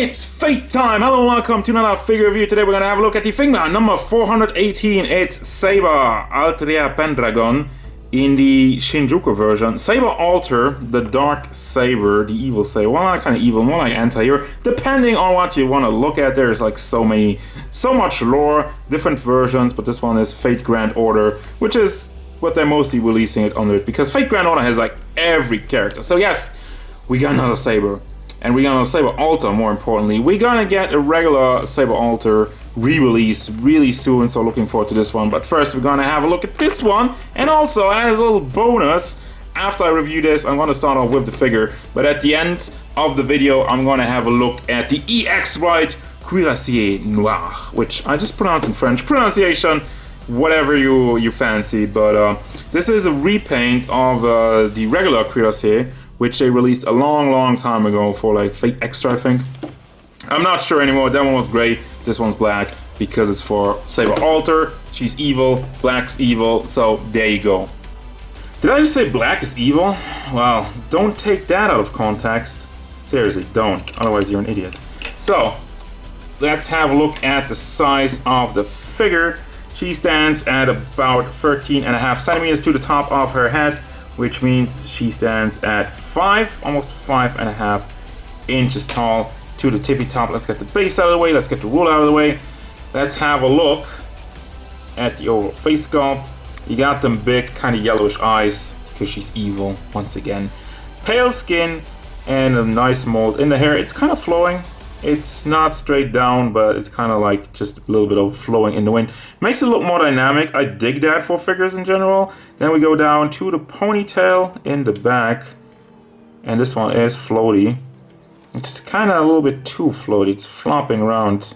It's Fate time! Hello and welcome to another figure review. Today we're going to have a look at the Figma number 418. It's Saber Altria Pendragon in the Shinjuku version. Saber Alter, the dark saber, the evil saber. Well, not kind of evil, more like anti-hero. Depending on what you want to look at, there's like so much lore, different versions, but this one is FateGrandOrder, which is what they're mostly releasing it under, because FateGrandOrder has like every character. So yes, we got another saber. And we're gonna Saber Alter, more importantly. We're gonna get a regular Saber Alter re-release really soon, so looking forward to this one. But first, we're gonna have a look at this one. And also, as a little bonus, after I review this, I'm gonna start off with the figure. But at the end of the video, I'm gonna have a look at the ver.and Cuirassier Noir, which I just pronounced in French. Pronunciation, whatever you fancy. But this is a repaint of the regular Cuirassier, which they released a long time ago for like Fate Extra, I think. I'm not sure anymore. That one was great. This one's black because it's for Saber Alter. She's evil, black's evil, so there you go. Did I just say black is evil? Well, don't take that out of context. Seriously, don't. Otherwise you're an idiot. So, let's have a look at the size of the figure. She stands at about 13.5 centimeters to the top of her head, which means she stands at almost 5.5 inches tall to the tippy top. Let's get the base out of the way, let's get the rule out of the way. Let's have a look at the overall face sculpt. You got them big, kind of yellowish eyes, because she's evil, once again. Pale skin, and a nice mold in the hair. It's kind of flowing. It's not straight down, but it's kind of like just a little bit of flowing in the wind. Makes it look more dynamic. I dig that for figures in general. Then we go down to the ponytail in the back. And this one is floaty. It's kind of a little bit too floaty. It's flopping around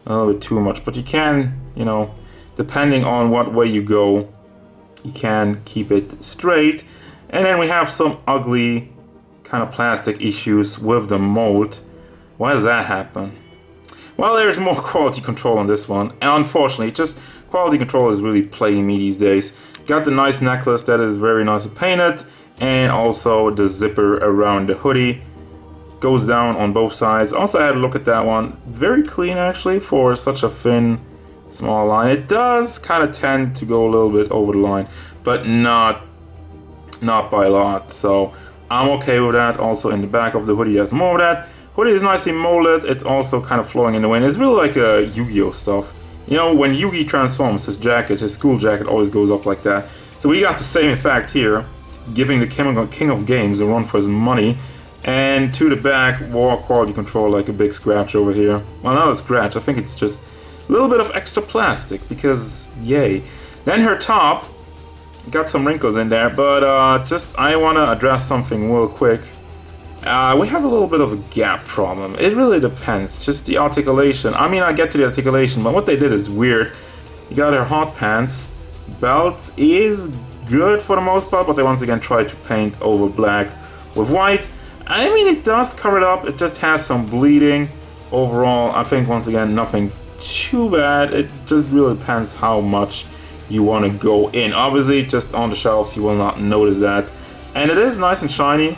a little bit too much. But you can, you know, depending on what way you go, you can keep it straight. And then we have some ugly kind of plastic issues with the mold. Why does that happen? Well, there's more quality control on this one. And unfortunately, just quality control is really playing me these days. Got the nice necklace that is very nicely painted. And also the zipper around the hoodie. Goes down on both sides. Also, I had a look at that one. Very clean, actually, for such a thin, small line. It does kind of tend to go a little bit over the line. But not by a lot. So, I'm okay with that. Also, in the back of the hoodie, there's more of that. Hoodie is nicely molded. It's also kind of flowing in the wind. It's really like a Yu-Gi-Oh stuff. You know, when Yugi transforms, his jacket, his school jacket always goes up like that. So we got the same effect here, giving the King of Games a run for his money. And to the back, more quality control, like a big scratch over here. Well, not a scratch. I think it's just a little bit of extra plastic, because yay. Then her top, got some wrinkles in there, but I want to address something real quick. We have a little bit of a gap problem. It really depends. Just the articulation. I mean, I get to the articulation, but what they did is weird. You got her hot pants. Belt is good for the most part, but they once again tried to paint over black with white. I mean, it does cover it up. It just has some bleeding. Overall, I think once again, nothing too bad. It just really depends how much you want to go in. Obviously, just on the shelf, you will not notice that. And it is nice and shiny.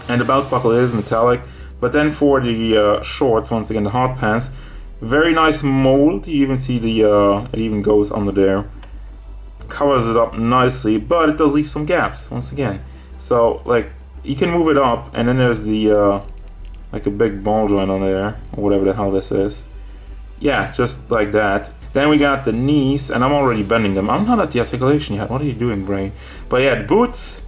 And the belt buckle is metallic, but then for the shorts, once again the hot pants, very nice mold. You even see the it even goes under there, covers it up nicely, but it does leave some gaps once again. So like you can move it up, and then there's the like a big ball joint on there, or whatever the hell this is. Yeah, just like that. Then we got the knees, and I'm already bending them. I'm not at the articulation yet. What are you doing, brain? But yeah, the boots.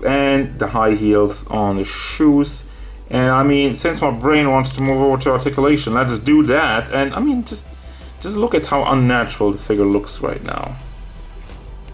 And the high heels on the shoes. And I mean, since my brain wants to move over to articulation, let's do that. And I mean, just look at how unnatural the figure looks right now.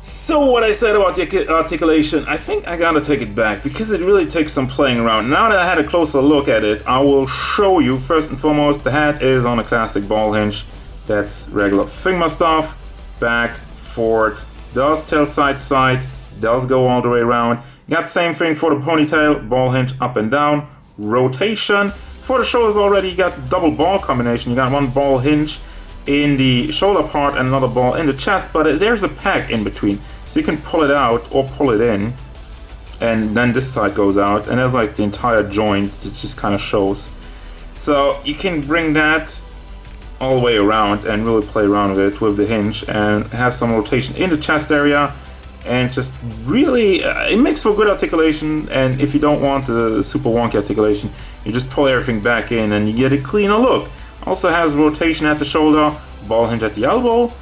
So what I said about the articulation, I think I gotta take it back, because it really takes some playing around. Now that I had a closer look at it, I will show you. First and foremost, the hat is on a classic ball hinge. That's regular Figma stuff. Back, forward, does tilt side to side, does go all the way around. Got the same thing for the ponytail, ball hinge up and down, rotation. For the shoulders already, you got the double ball combination. You got one ball hinge in the shoulder part and another ball in the chest, but there's a peg in between. So you can pull it out or pull it in, and then this side goes out, and there's like the entire joint that just kind of shows. So you can bring that all the way around and really play around with it with the hinge, and it has some rotation in the chest area, and just really it makes for good articulation. And if you don't want the super wonky articulation, you just pull everything back in and you get a cleaner look. Also has rotation at the shoulder, ball hinge at the elbow,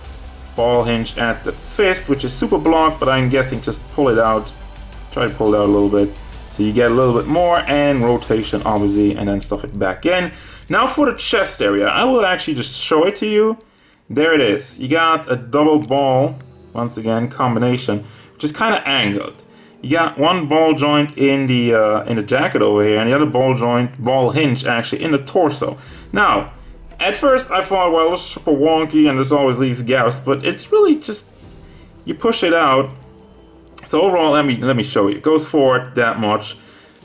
ball hinge at the fist, which is super blocked, but I'm guessing just pull it out, try to pull it out a little bit so you get a little bit more, and rotation obviously, and then stuff it back in. Now for the chest area, I will actually just show it to you. There it is. You got a double ball, once again, combination, which is kind of angled. You got one ball joint in the jacket over here, and the other ball hinge actually in the torso. Now, at first I thought, well, it's super wonky and this always leaves gaps, but it's really just, you push it out. So overall, let me show you. It goes forward that much,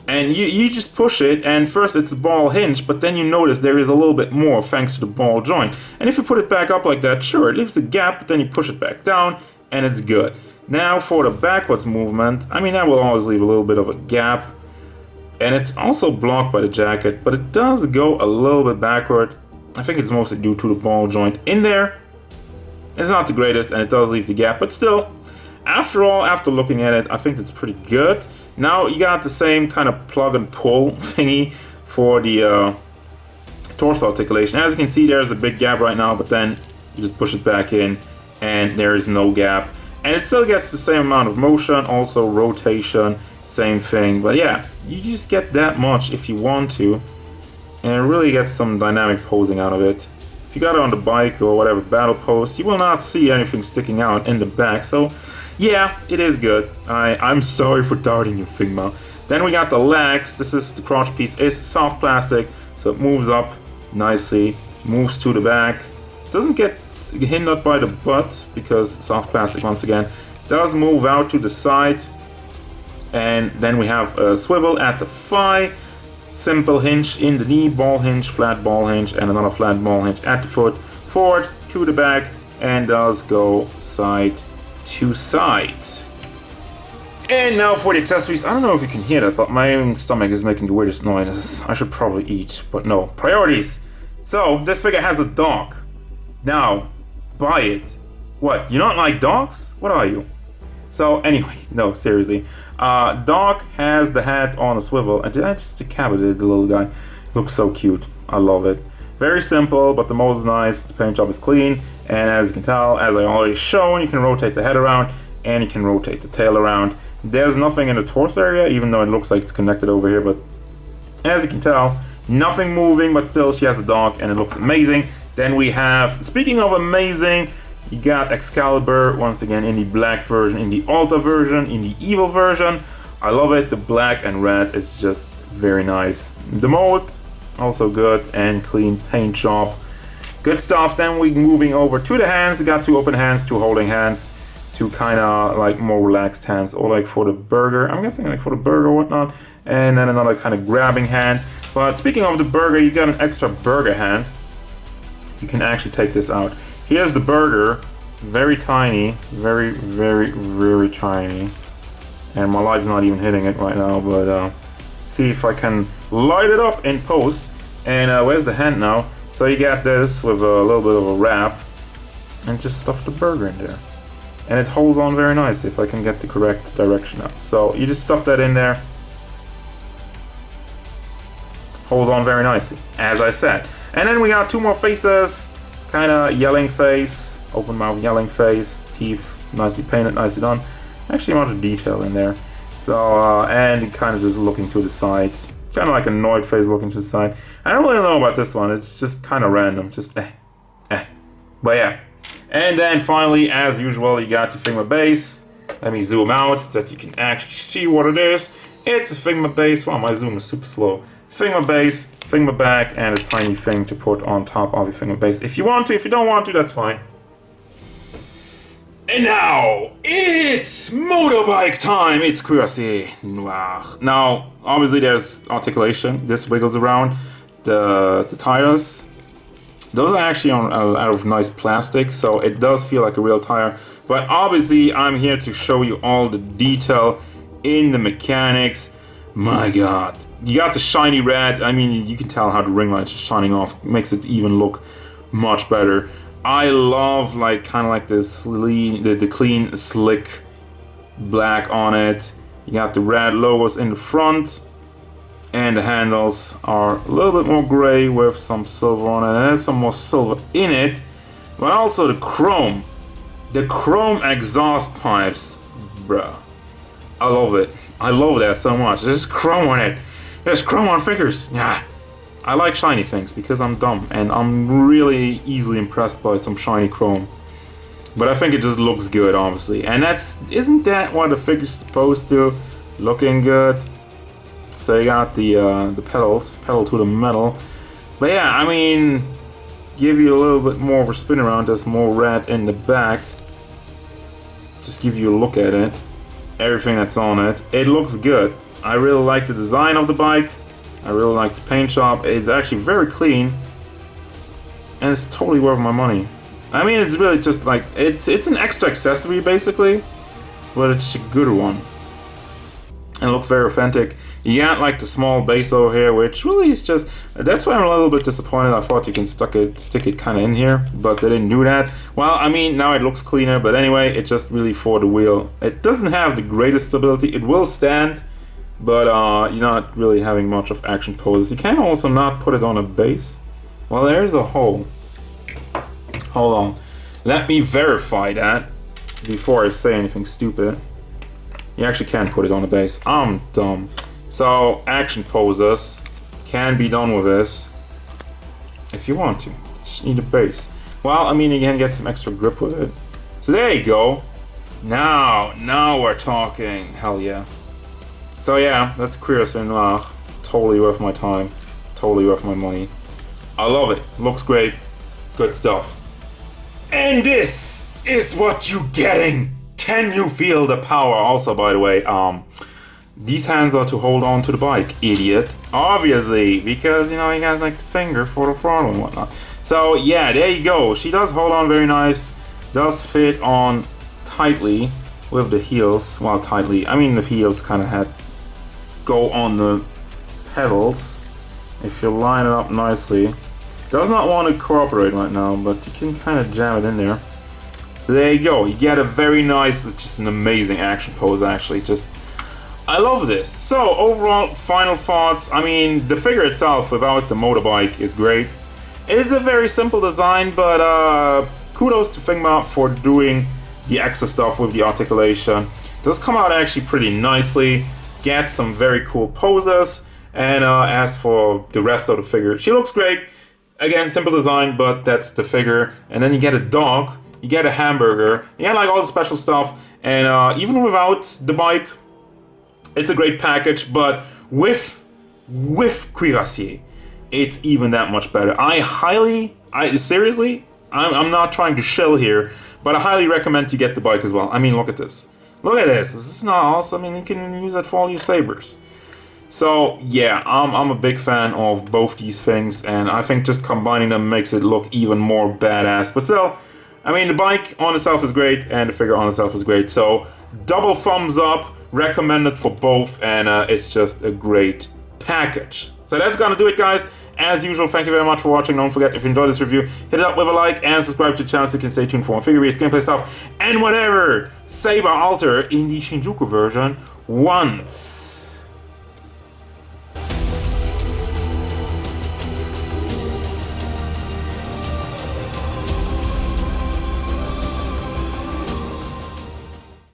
and you just push it, and first it's the ball hinge, but then you notice there is a little bit more thanks to the ball joint. And if you put it back up like that, sure, it leaves a gap, but then you push it back down, and it's good. Now for the backwards movement, I mean, that will always leave a little bit of a gap, and it's also blocked by the jacket, but it does go a little bit backward. I think it's mostly due to the ball joint in there. It's not the greatest, and it does leave the gap, but still, after all, after looking at it, I think it's pretty good. Now you got the same kind of plug and pull thingy for the torso articulation. As you can see, there's a big gap right now, but then you just push it back in and there is no gap. And it still gets the same amount of motion, also rotation, same thing. But yeah, you just get that much if you want to, and it really gets some dynamic posing out of it. If you got it on the bike or whatever battle post, you will not see anything sticking out in the back. So yeah, it is good. I'm sorry for doubting you, Figma. Then we got the legs. This is the crotch piece. It's soft plastic, so it moves up nicely, moves to the back. Doesn't get hindered by the butt because soft plastic, once again, does move out to the side. And then we have a swivel at the thigh, simple hinge in the knee, ball hinge, flat ball hinge, and another flat ball hinge at the foot, forward to the back, and does go side to side. And now for the accessories. I don't know if you can hear that, but my own stomach is making the weirdest noises. I should probably eat, but no. Priorities. So this figure has a dog. Now, buy it. What? You don't like dogs? What are you? So anyway, no, seriously. Dog has the hat on a swivel. I just decapitated the little guy. Looks so cute. I love it. Very simple, but the mold is nice. The paint job is clean. And as you can tell, as I already shown, you can rotate the head around and you can rotate the tail around. There's nothing in the torso area, even though it looks like it's connected over here, but as you can tell, nothing moving, but still she has a dog and it looks amazing. Then we have, speaking of amazing, you got Excalibur, once again in the black version, in the Alta version, in the evil version. I love it. The black and red is just very nice. The mold, also good, and clean paint job. Good stuff. Then we moving over to the hands. You got two open hands, two holding hands, two kind of like more relaxed hands, or like for the burger. I'm guessing like for the burger or whatnot. And then another kind of grabbing hand. But speaking of the burger, you got an extra burger hand. You can actually take this out. Here's the burger, very tiny, very, very, very tiny. And my light's not even hitting it right now, but see if I can light it up in post. And where's the hand now? So you got this with a little bit of a wrap, and just stuff the burger in there. And it holds on very nice if I can get the correct direction up. So you just stuff that in there. Holds on very nicely, as I said. And then we got two more faces. Kind of yelling face, open mouth yelling face, teeth nicely painted, nicely done. Actually a lot of detail in there. So, and kind of just looking to the side. Kind of like a annoyed face looking to the side. I don't really know about this one. It's just kind of random. Just But yeah. And then finally, as usual, you got the Figma base. Let me zoom out that you can actually see what it is. It's a Figma base. Wow, my zoom is super slow. Figma base, Figma back, and a tiny thing to put on top of your Figma base. If you want to, if you don't want to, that's fine. And now, it's motorbike time! It's Cuirassier Noir. Now, obviously there's articulation. This wiggles around. The tires, those are actually out of nice plastic, so it does feel like a real tire. But obviously, I'm here to show you all the detail in the mechanics. My god. You got the shiny red. I mean, you can tell how the ring light's just shining off. Makes it even look much better. I love like kind of like this the clean, slick black on it. You got the red logos in the front. And the handles are a little bit more gray with some silver on it. And there's some more silver in it. But also the chrome. The chrome exhaust pipes. Bruh. I love it. I love that so much. There's chrome on it. There's chrome on figures. Yeah. I like shiny things because I'm dumb. And I'm really easily impressed by some shiny chrome. But I think it just looks good, obviously. And isn't that what the figure's supposed to? Looking good. So you got the pedal to the metal. But yeah, I mean, give you a little bit more of a spin around. There's more red in the back. Just give you a look at it. Everything that's on it. It looks good. I really like the design of the bike. I really like the paint job. It's actually very clean. And it's totally worth my money. I mean, it's really just like, it's an extra accessory basically. But it's a good one. And it looks very authentic. You got like the small base over here, which really is just, that's why I'm a little bit disappointed. I thought you can stick it kind of in here, but they didn't do that. Well, I mean, now it looks cleaner, but anyway, it's just really for the wheel. It doesn't have the greatest stability. It will stand, but you're not really having much of action poses. You can also not put it on a base. Well, there's a hole. Hold on. Let me verify that before I say anything stupid. You actually can put it on a base. I'm dumb. So, action poses can be done with this if you want to. Just need a base. Well, I mean, you can get some extra grip with it. So there you go. Now we're talking. Hell yeah. So yeah, that's Cuirassier Noir. Totally worth my time. Totally worth my money. I love it. Looks great. Good stuff. And this is what you're getting. Can you feel the power? Also, by the way, these hands are to hold on to the bike, idiot. Obviously, because, you know, you got like the finger for the throttle and whatnot. So yeah, there you go. She does hold on very nice. Does fit on tightly with the heels. Well, tightly. I mean, the heels kind of go on the pedals. If you line it up nicely. Does not want to cooperate right now, but you can kind of jam it in there. So there you go. You get a very nice, just an amazing action pose actually. Just, I love this. So overall, final thoughts. I mean, the figure itself without the motorbike is great. It is a very simple design, but kudos to Figma for doing the extra stuff with the articulation. It does come out actually pretty nicely. Get some very cool poses. And as for the rest of the figure, she looks great. Again, simple design, but that's the figure. And then you get a dog, you get a hamburger, you get like all the special stuff. And even without the bike, it's a great package. But with Cuirassier, it's even that much better. Seriously, I'm not trying to shill here, but I highly recommend you get the bike as well. I mean, look at this. Look at this. This is not awesome. I mean, you can use that for all your sabers. So yeah, I'm a big fan of both these things, and I think just combining them makes it look even more badass. But still, I mean, the bike on itself is great, and the figure on itself is great. So double thumbs up, recommended for both, and it's just a great package. So that's gonna do it, guys. As usual, thank you very much for watching. Don't forget, if you enjoyed this review, hit it up with a like and subscribe to the channel so you can stay tuned for more figure-based gameplay stuff and whatever Saber Alter in the Shinjuku version wants.